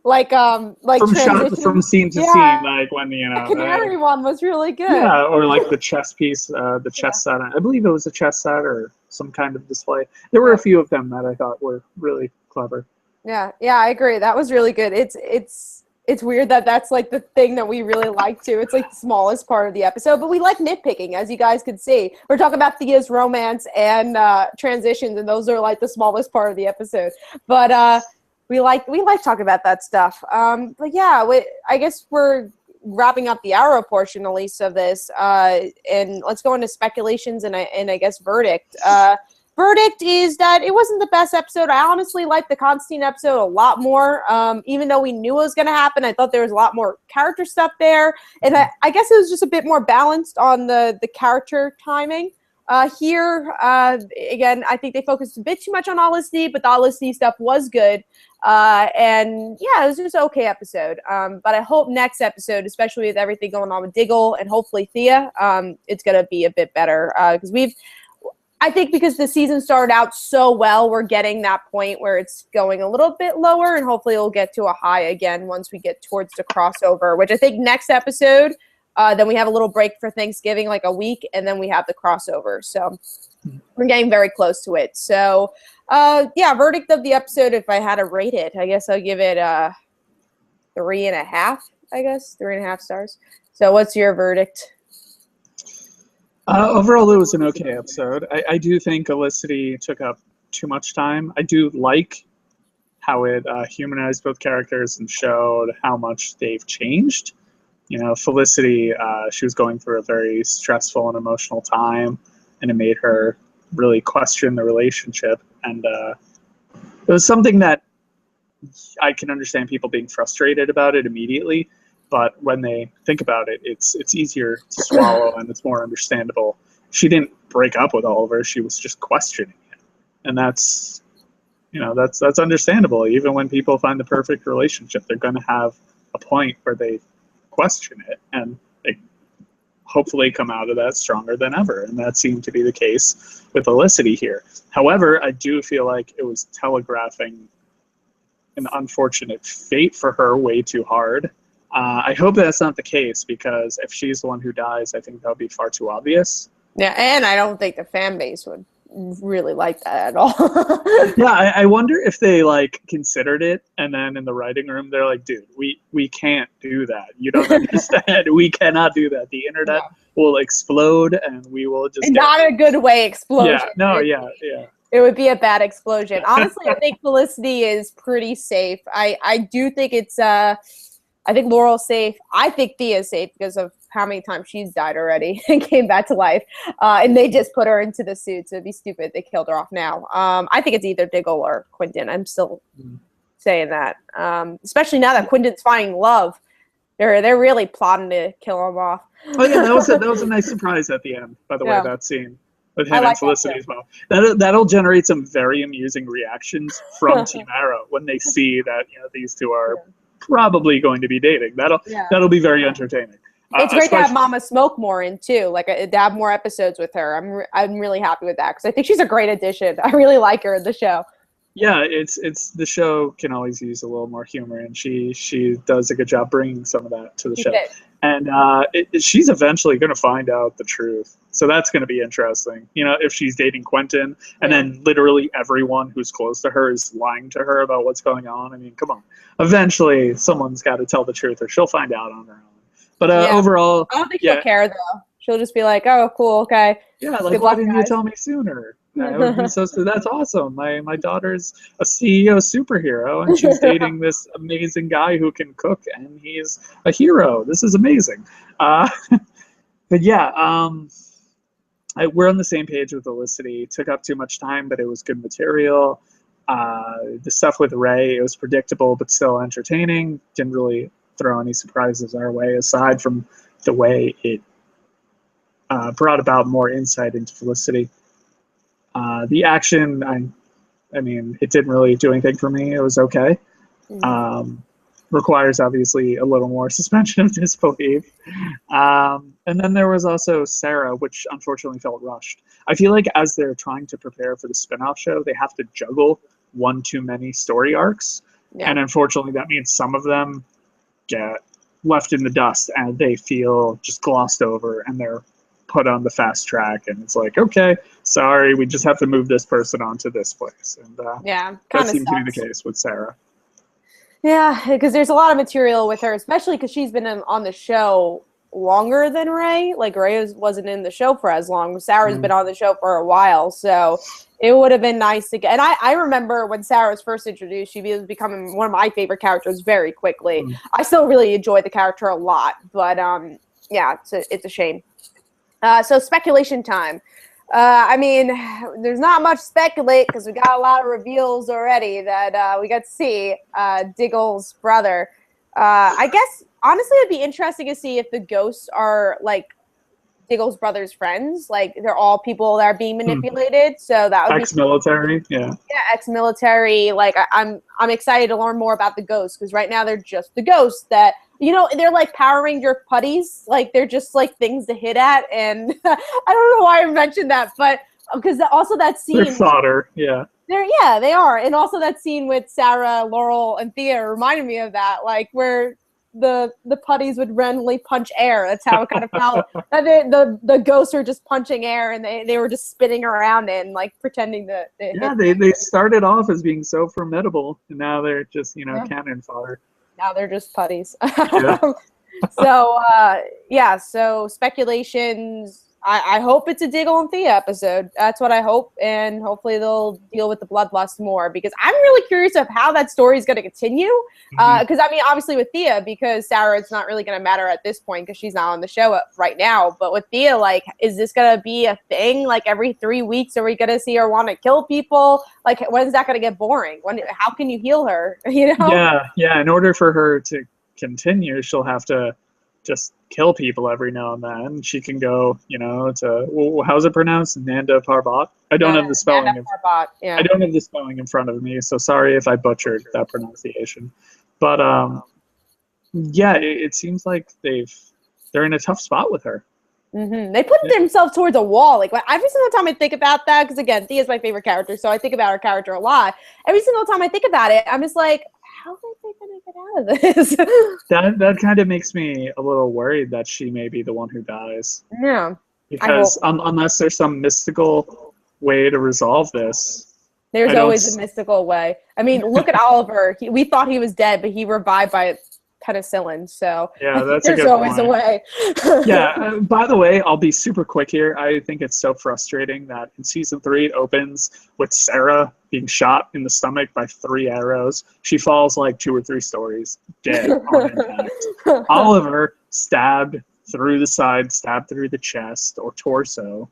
like
from scene to scene, like when, you know,
the Canary one was really good.
Yeah, or like the chess piece, the chess set. I believe it was a chess set or some kind of display. There were a few of them that I thought were really clever.
Yeah, I agree. That was really good. It's weird that that's like the thing that we really like too. It's like the smallest part of the episode, but we like nitpicking, as you guys can see. We're talking about Thea's romance and transitions, and those are like the smallest part of the episode. But we like talking about that stuff. But yeah, I guess we're wrapping up the Arrow portion, at least, of this, and let's go into speculations and I guess verdict. Verdict is that it wasn't the best episode. I honestly liked the Constantine episode a lot more. Even though we knew it was going to happen, I thought there was a lot more character stuff there. And I guess it was just a bit more balanced on the character timing. Here, again, I think they focused a bit too much on Olicity, but the Olicity stuff was good. And yeah, it was just an okay episode. But I hope next episode, especially with everything going on with Diggle and hopefully Thea, it's going to be a bit better. I think because the season started out so well, we're getting that point where it's going a little bit lower, and hopefully it'll get to a high again once we get towards the crossover, which I think next episode, then we have a little break for Thanksgiving, like a week, and then we have the crossover. So we're getting very close to it. So, yeah, verdict of the episode, if I had to rate it, I guess I'll give it 3.5, 3.5 stars. So what's your verdict?
Overall, it was an okay episode. I do think Olicity took up too much time. I do like how it humanized both characters and showed how much they've changed. You know, Felicity, she was going through a very stressful and emotional time, and it made her really question the relationship. And it was something that I can understand people being frustrated about it immediately. But when they think about it, it's easier to swallow and it's more understandable. She didn't break up with Oliver. She was just questioning it. And that's that's understandable. Even when people find the perfect relationship, they're going to have a point where they question it, and they hopefully come out of that stronger than ever. And that seemed to be the case with Olicity here. However, I do feel like it was telegraphing an unfortunate fate for her way too hard. I hope that's not the case, because if she's the one who dies, I think that would be far too obvious.
Yeah, and I don't think the fan base would really like that at all.
Yeah, I wonder if they like considered it, and then in the writing room they're like, dude, we can't do that. You don't understand. We cannot do that. The internet will explode, and we will just
not a good way explosion.
Yeah, no, yeah.
It would be a bad explosion. Honestly, I think Felicity is pretty safe. I do think it's I think Laurel's safe. I think Thea's safe because of how many times she's died already and came back to life. And they just put her into the suit, so it'd be stupid. They killed her off now. I think it's either Diggle or Quentin. I'm still saying that. Especially now that Quentin's finding love. They're really plotting to kill him off.
Oh yeah, that was a nice surprise at the end, by the way, that scene with him and Felicity as well. That'll generate some very amusing reactions from Team Arrow when they see that these two are probably going to be dating. That'll be very entertaining.
It's great to have Mama Smoke more in too, like to have more episodes with her. I'm really happy with that because I think she's a great addition. I really like her in the show.
Yeah, it's the show can always use a little more humor, and she does a good job bringing some of that to the show. And she's eventually going to find out the truth, so that's going to be interesting. If she's dating Quentin, and then literally everyone who's close to her is lying to her about what's going on. I mean, come on. Eventually, someone's got to tell the truth, or she'll find out on her own. But overall,
I don't think she'll care though. She'll just be like, "Oh, cool, okay."
Yeah, like why didn't you tell me sooner? That would be so. That's awesome. My daughter's a CEO superhero, and she's dating this amazing guy who can cook, and he's a hero. This is amazing. But yeah, we're on the same page with Olicity. It took up too much time, but it was good material. The stuff with Ray, it was predictable, but still entertaining. Didn't really throw any surprises our way, aside from the way it brought about more insight into Felicity. The action, I mean, it didn't really do anything for me. It was okay. Requires, obviously, a little more suspension of disbelief. And then there was also Sara, which unfortunately felt rushed. I feel like as they're trying to prepare for the spinoff show, they have to juggle one too many story arcs. Yeah. And unfortunately, that means some of them get left in the dust, and they feel just glossed over, and they're put on the fast track, and it's like, okay, sorry, we just have to move this person onto this place. And that seemed to be the case with Sara.
Yeah, because there's a lot of material with her, especially because she's been on the show longer than Ray. Like, Ray wasn't in the show for as long. Sarah's been on the show for a while, so it would have been nice to get. And I remember when Sarah was first introduced, she was becoming one of my favorite characters very quickly. I still really enjoy the character a lot, but yeah, it's a shame. So speculation time. I mean, there's not much speculate because we got a lot of reveals already that we got to see. Diggle's brother. I guess, honestly, it'd be interesting to see if the ghosts are, like, Diggle's brother's friends. Like, they're all people that are being manipulated. So that would
ex-military, yeah,
ex-military. Like, I'm excited to learn more about the ghosts because right now they're just the ghosts that, they're like Power Ranger putties. Like, they're just like things to hit at. And I don't know why I mentioned that, but because also that scene.
They're fodder, yeah.
They are. And also that scene with Sara, Laurel, and Thea reminded me of that, like where the putties would randomly punch air. That's how it kind of felt. The ghosts were just punching air, and they were just spinning around it and like pretending to hit.
They started off as being so formidable, and now they're just cannon fodder.
Now they're just putties.
Yeah.
So speculations. I hope it's a Diggle and Thea episode. That's what I hope, and hopefully they'll deal with the bloodlust more, because I'm really curious of how that story is going to continue. Because I mean, obviously with Thea, because Sarah, it's not really going to matter at this point because she's not on the show right now. But with Thea, like, is this going to be a thing? Like, every 3 weeks, are we going to see her want to kill people? Like, when is that going to get boring? How can you heal her?
Yeah. In order for her to continue, she'll have to just kill people every now and then. She can go, to how's it pronounced? Nanda Parbat. I don't have the spelling.
Nanda Parbat, yeah.
I don't have the spelling in front of me, so sorry if I butchered that pronunciation. But yeah, it seems like they're in a tough spot with her.
Mm-hmm. They put themselves towards a wall. Like every single time I think about that, because again, Thea's my favorite character, so I think about her character a lot. Every single time I think about it, I'm just like, how are they going to get out of this?
That kind of makes me a little worried that she may be the one who dies.
Yeah.
Because unless there's some mystical way to resolve this.
There's always a mystical way. I mean, look at Oliver. We thought he was dead, but he revived by penicillin. So
yeah, that's
there's always a way.
Yeah. By the way, I'll be super quick here. I think it's so frustrating that in season 3 it opens with Sara being shot in the stomach by 3 arrows. She falls like 2 or 3 stories, dead on impact. Oliver stabbed through the side, stabbed through the chest or torso.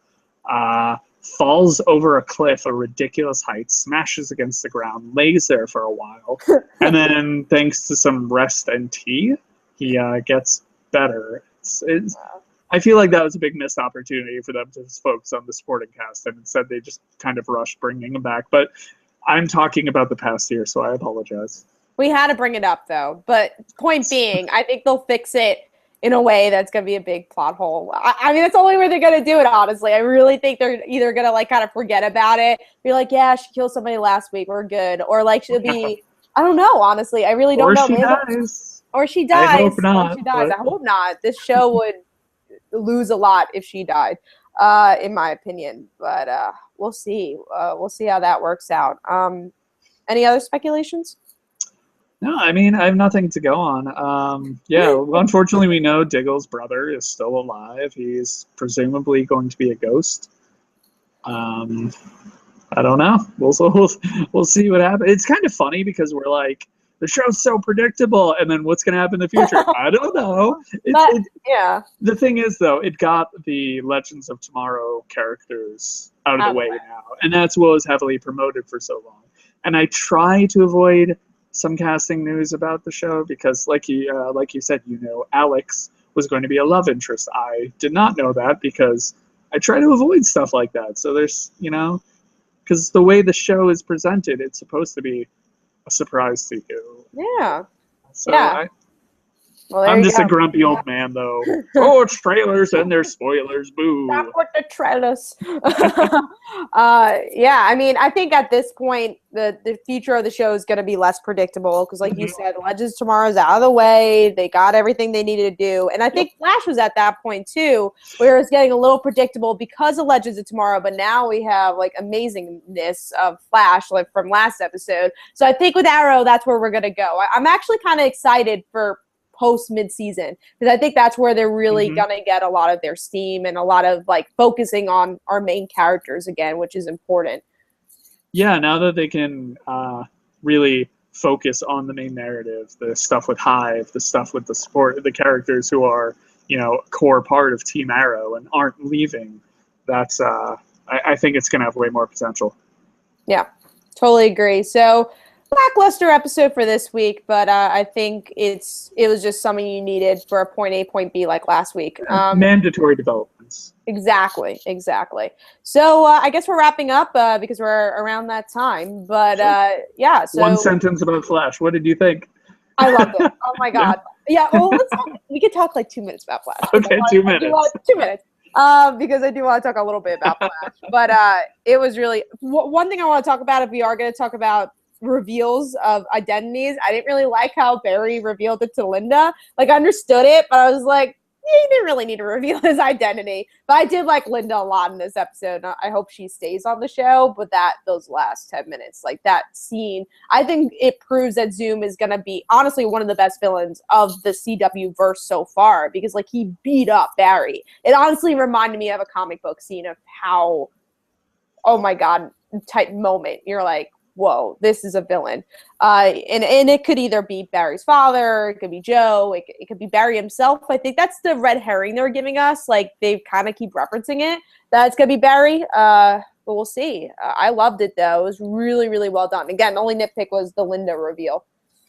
Falls over a cliff, a ridiculous height, smashes against the ground, lays there for a while, and then thanks to some rest and tea, he gets better. I feel like that was a big missed opportunity for them to just focus on the supporting cast, and instead they just kind of rushed bringing him back. But I'm talking about the past year, so I apologize.
We had to bring it up, though. But point being, I think they'll fix it in a way that's going to be a big plot hole. I mean, that's the only way they're going to do it, honestly. I really think they're either going to, like, kind of forget about it, be like, yeah, she killed somebody last week, we're good. Or, like, she'll be, I don't know, honestly. I really don't know.
Or she dies.
Or she dies.
I hope not.
Or she dies. I hope not. This show would lose a lot if she died, in my opinion. But we'll see. We'll see how that works out. Any other speculations?
No, I mean, I have nothing to go on. Yeah, unfortunately, we know Diggle's brother is still alive. He's presumably going to be a ghost. I don't know. We'll see what happens. It's kind of funny because we're like, the show's so predictable, and then what's going to happen in the future? I don't know.
Yeah.
The thing is, though, it got the Legends of Tomorrow characters out of the way now, and that's what was heavily promoted for so long. And I try to avoid some casting news about the show because, like you said, Alex was going to be a love interest. I did not know that because I try to avoid stuff like that. So there's, because the way the show is presented, it's supposed to be a surprise to you.
Yeah.
So
yeah.
I'm just a grumpy old man, though. Oh, it's trailers and there's spoilers. Boo.
Stop with the trailers. Yeah, I mean, I think at this point, the future of the show is going to be less predictable because, like you said, Legends Tomorrow's out of the way. They got everything they needed to do. And I think Flash was at that point, too, where it's getting a little predictable because of Legends of Tomorrow. But now we have, like, amazingness of Flash, like, from last episode. So I think with Arrow, that's where we're going to go. I'm actually kind of excited for post mid-season because I think that's where they're really gonna get a lot of their steam and a lot of like focusing on our main characters again, which is important.
Yeah, now that they can really focus on the main narrative, the stuff with Hive, the stuff with the support, the characters who are a core part of Team Arrow and aren't leaving. That's I think it's gonna have way more potential.
Yeah, totally agree. So lackluster episode for this week, but I think it was just something you needed for a point A, point B like last week.
Mandatory developments.
Exactly. So I guess we're wrapping up because we're around that time. But yeah. So
one sentence about Flash. What did you think?
I loved it. Oh my God. Yeah. Well, we could talk like 2 minutes about Flash.
Okay, 2 minutes.
2 minutes. Because I do want to talk a little bit about Flash. But it was really one thing I want to talk about if we are going to talk about reveals of identities. I didn't really like how Barry revealed it to Linda. Like, I understood it, but I was like, he didn't really need to reveal his identity. But I did like Linda a lot in this episode. I hope she stays on the show. But those last 10 minutes, like that scene, I think it proves that Zoom is going to be honestly one of the best villains of the CW verse so far because like he beat up Barry. It honestly reminded me of a comic book scene of how, oh my God, type moment. You're like, whoa, this is a villain. And it could either be Barry's father, it could be Joe, it could be Barry himself. I think that's the red herring they're giving us. Like, they kind of keep referencing it. That's going to be Barry, but we'll see. I loved it, though. It was really, really well done. Again, the only nitpick was the Linda reveal.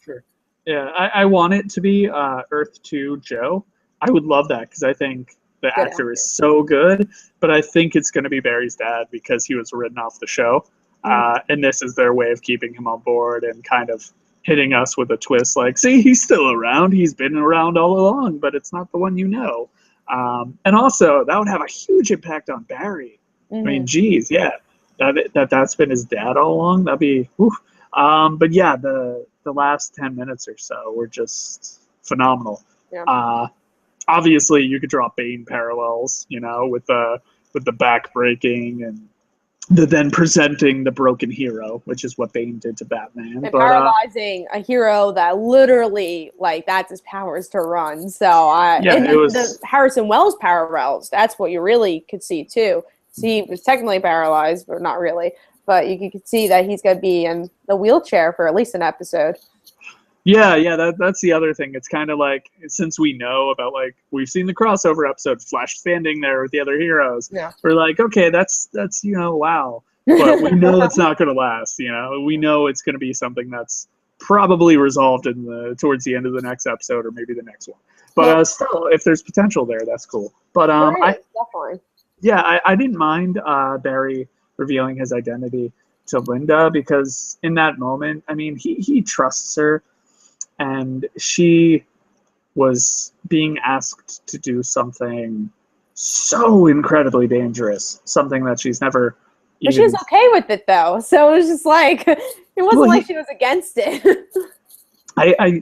Sure. Yeah, I want it to be Earth 2 Joe, I would love that because I think the
Good
actor is so good, but I think it's going to be Barry's dad because he was written off the show. And this is their way of keeping him on board and kind of hitting us with a twist like, see, he's still around. He's been around all along, but it's not the one you know. And also, that would have a huge impact on Barry. I mean, geez, yeah, that's been his dad all along. That'd be, whew. But yeah, the last 10 minutes or so were just phenomenal.
Yeah.
Obviously, you could draw Bane parallels, you know, with the back breaking and the then presenting the broken hero, which is what Bane did to Batman.
And paralyzing a hero that literally, like, that's his powers to run. So, the Harrison Wells parallels, that's what you really could see, too. He was technically paralyzed, but not really. But you could see that he's going to be in the wheelchair for at least an episode.
Yeah, that's the other thing. It's kind of like, since we know about, like, we've seen the crossover episode, Flash standing there with the other heroes.
Yeah.
We're like, okay, that's you know, wow. But we know it's not going to last, you know. We know it's going to be something that's probably resolved towards the end of the next episode or maybe the next one. But still, if there's potential there, that's cool. But
definitely.
Yeah, I didn't mind Barry revealing his identity to Linda because in that moment, I mean, he trusts her. And she was being asked to do something so incredibly dangerous, something that she's never
But she was okay with it, though. So it was just like, it wasn't like she was against it.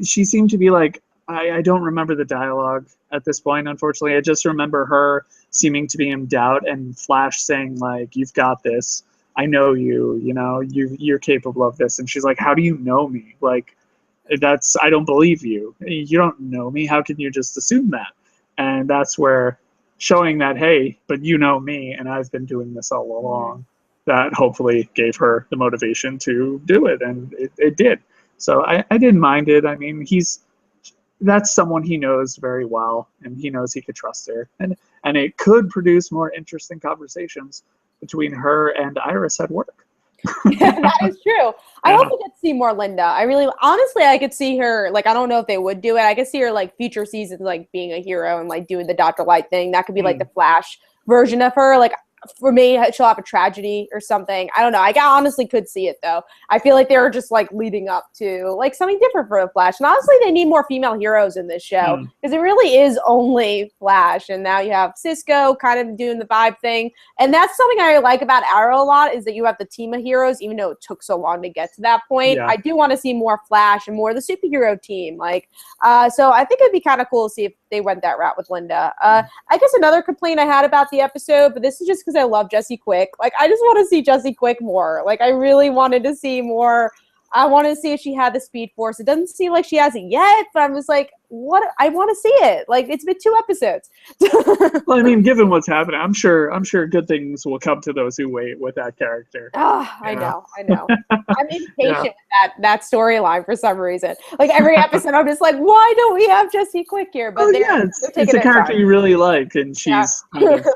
She seemed to be like, I don't remember the dialogue at this point, unfortunately. I just remember her seeming to be in doubt and Flash saying, like, you've got this. I know you, you know, you're capable of this. And she's like, how do you know me? Like, I don't believe you. You don't know me. How can you just assume that? And that's where showing that, hey, but you know me and I've been doing this all along, that hopefully gave her the motivation to do it. And it did. So I didn't mind it. I mean, that's someone he knows very well and he knows he could trust her. And it could produce more interesting conversations between her and Iris at work.
Yeah, that is true. I hope we get to see more Linda. Honestly, I could see her, like, I don't know if they would do it. I could see her, like, future seasons, like, being a hero and, like, doing the Dr. Light thing. That could be, like, the Flash version of her. Like, for me, she'll have a tragedy or something. I don't know. I honestly could see it, though. I feel like they were just, like, leading up to, like, something different for the Flash. And honestly, they need more female heroes in this show because it really is only Flash. And now you have Cisco kind of doing the vibe thing. And that's something I like about Arrow a lot is that you have the team of heroes, even though it took so long to get to that point. Yeah. I do want to see more Flash and more of the superhero team. Like, so I think it'd be kind of cool to see if they went that route with Linda. I guess another complaint I had about the episode, but this is just because I love Jesse Quick. Like, I just want to see Jesse Quick more. Like, I really wanted to see more. I want to see if she had the Speed Force. It doesn't seem like she has it yet, but I'm just like, what? I want to see it. Like, it's been 2 episodes.
Well, I mean, given what's happening, I'm sure good things will come to those who wait with that character.
I know. I'm impatient with that storyline for some reason. Like, every episode, I'm just like, why don't we have Jesse Quick here? But
it's a character you really like, and she's kind of,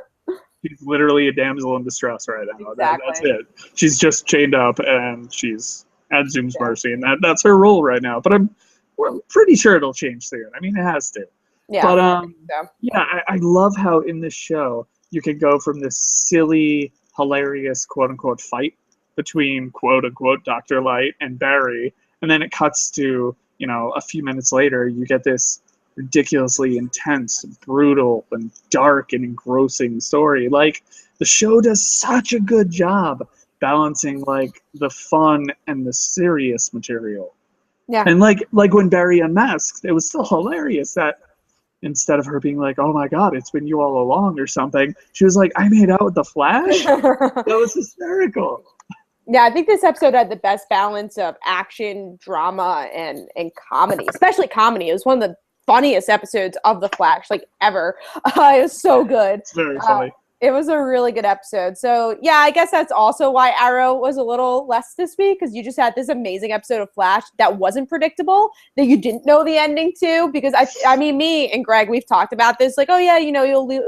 she's literally a damsel in distress right now.
Exactly.
That's it. She's just chained up, and she's at Zoom's mercy, and that's her role right now. But we're pretty sure it'll change soon. I mean, it has to.
Yeah.
But I love how in this show you could go from this silly, hilarious, quote unquote fight between quote unquote Dr. Light and Barry, and then it cuts to, you know, a few minutes later you get this ridiculously intense, brutal, and dark and engrossing story. Like, the show does such a good job balancing, like, the fun and the serious material.
Yeah.
And like when Barry unmasked, it was still hilarious that instead of her being like, oh my God, it's been you all along or something, she was like, I made out with the Flash? That was hysterical.
Yeah, I think this episode had the best balance of action, drama, and comedy, especially comedy. It was one of the funniest episodes of The Flash, like, ever. It was so good.
It's very funny.
It was a really good episode. So, yeah, I guess that's also why Arrow was a little less this week, because you just had this amazing episode of Flash that wasn't predictable, that you didn't know the ending to. Because, I mean, me and Greg, we've talked about this. Like, oh, yeah, you know,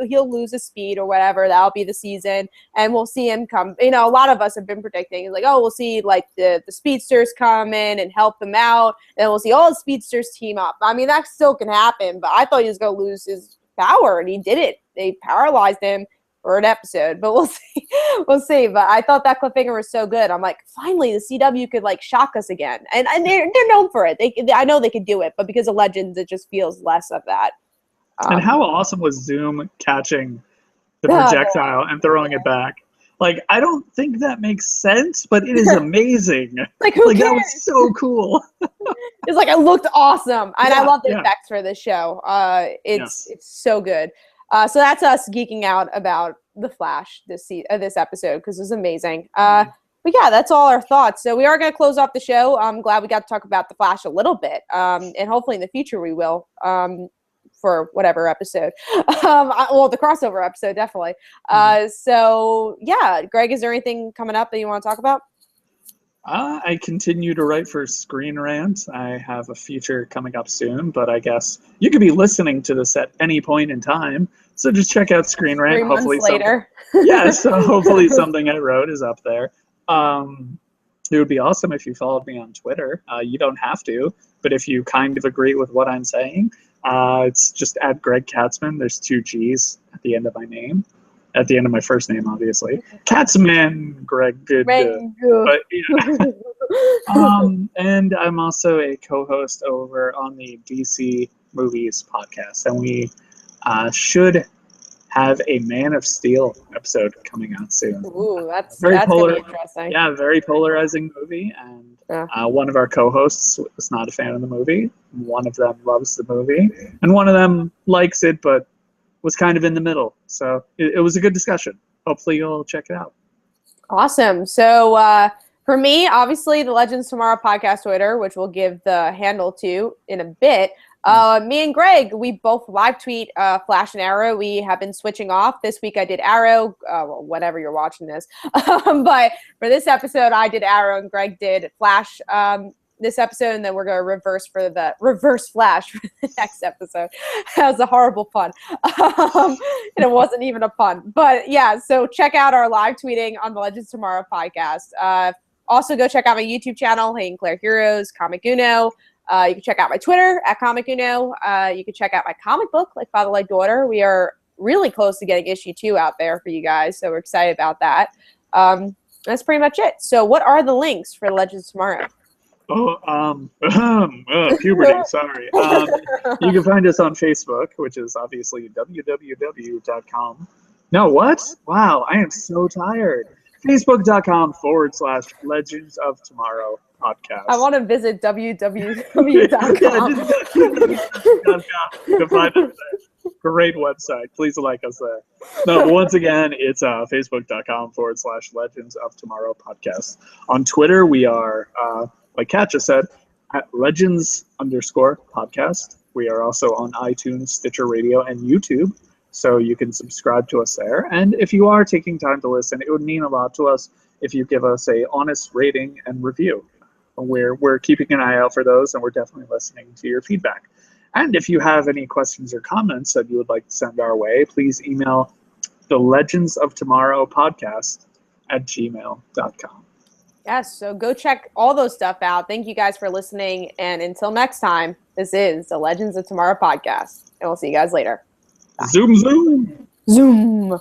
he'll lose his speed or whatever. That'll be the season. And we'll see him come. You know, a lot of us have been predicting. Like, oh, we'll see, like, the speedsters come in and help them out. And we'll see all the speedsters team up. I mean, that still can happen. But I thought he was going to lose his power, and he did it. They paralyzed him for an episode, but we'll see. We'll see. But I thought that cliffhanger was so good. I'm like, finally, the CW could like shock us again, and they're known for it. I know they could do it, but because of Legends, it just feels less of that.
And how awesome was Zoom catching the projectile and throwing it back? Like, I don't think that makes sense, but it is amazing.
Like, who cares?
That was so cool.
It's like, it looked awesome. And I love the effects for this show. It's so good. So that's us geeking out about The Flash this episode, because it was amazing. But yeah, that's all our thoughts. So we are going to close off the show. I'm glad we got to talk about The Flash a little bit. And hopefully in the future we will. For whatever episode. Well, the crossover episode, definitely. So, yeah, Greg, is there anything coming up that you want to talk about?
I continue to write for Screen Rant. I have a feature coming up soon, but I guess you could be listening to this at any point in time. So just check out Screen Rant.
3 months later.
So hopefully something I wrote is up there. It would be awesome if you followed me on Twitter. You don't have to, but if you kind of agree with what I'm saying, it's just at Gregg Katzman. There's 2 G's at the end of my name. At the end of my first name, obviously. Katzman, Greg, good. But, and I'm also a co-host over on the DC Movies podcast. And we should have a Man of Steel episode coming out soon.
Ooh, that's gonna be interesting.
Yeah, very polarizing movie. And one of our co-hosts was not a fan of the movie. One of them loves the movie. And one of them likes it, but was kind of in the middle. So it was a good discussion. Hopefully you'll check it out.
Awesome. So for me, obviously, the Legends Tomorrow podcast Twitter, which we'll give the handle to in a bit. Me and Greg, we both live tweet Flash and Arrow. We have been switching off. This week I did Arrow, well, whenever you're watching this. But for this episode, I did Arrow and Greg did Flash this episode, and then we're going to reverse Flash for the next episode. That was a horrible pun. And it wasn't even a pun. But yeah, so check out our live tweeting on the Legends Tomorrow podcast. Also, go check out my YouTube channel, Hey and Claire Heroes, Comic Uno. You can check out my Twitter at Comic Uno. You can check out my comic book, Like Father, Like Daughter. We are really close to getting issue 2 out there for you guys, so we're excited about that. That's pretty much it. So what are the links for Legends Tomorrow?
Puberty, sorry. You can find us on Facebook, which is obviously www.com. No, what? Wow, I am so tired. Facebook.com/Legends of Tomorrow podcast.
I want to visit www.com.
You can find us there. Great website. Please like us there. No, but once again, it's Facebook.com/Legends of Tomorrow podcast. On Twitter, we are, like Kat just said, at Legends_podcast. We are also on iTunes, Stitcher Radio, and YouTube. So you can subscribe to us there. And if you are taking time to listen, it would mean a lot to us if you give us a honest rating and review. We're keeping an eye out for those, and we're definitely listening to your feedback. And if you have any questions or comments that you would like to send our way, please email the Legends of Tomorrow podcast at gmail.com.
Yes, so go check all those stuff out. Thank you guys for listening. And until next time, this is the Legends of Tomorrow podcast. And we'll see you guys later. Bye.
Zoom, zoom.
Zoom.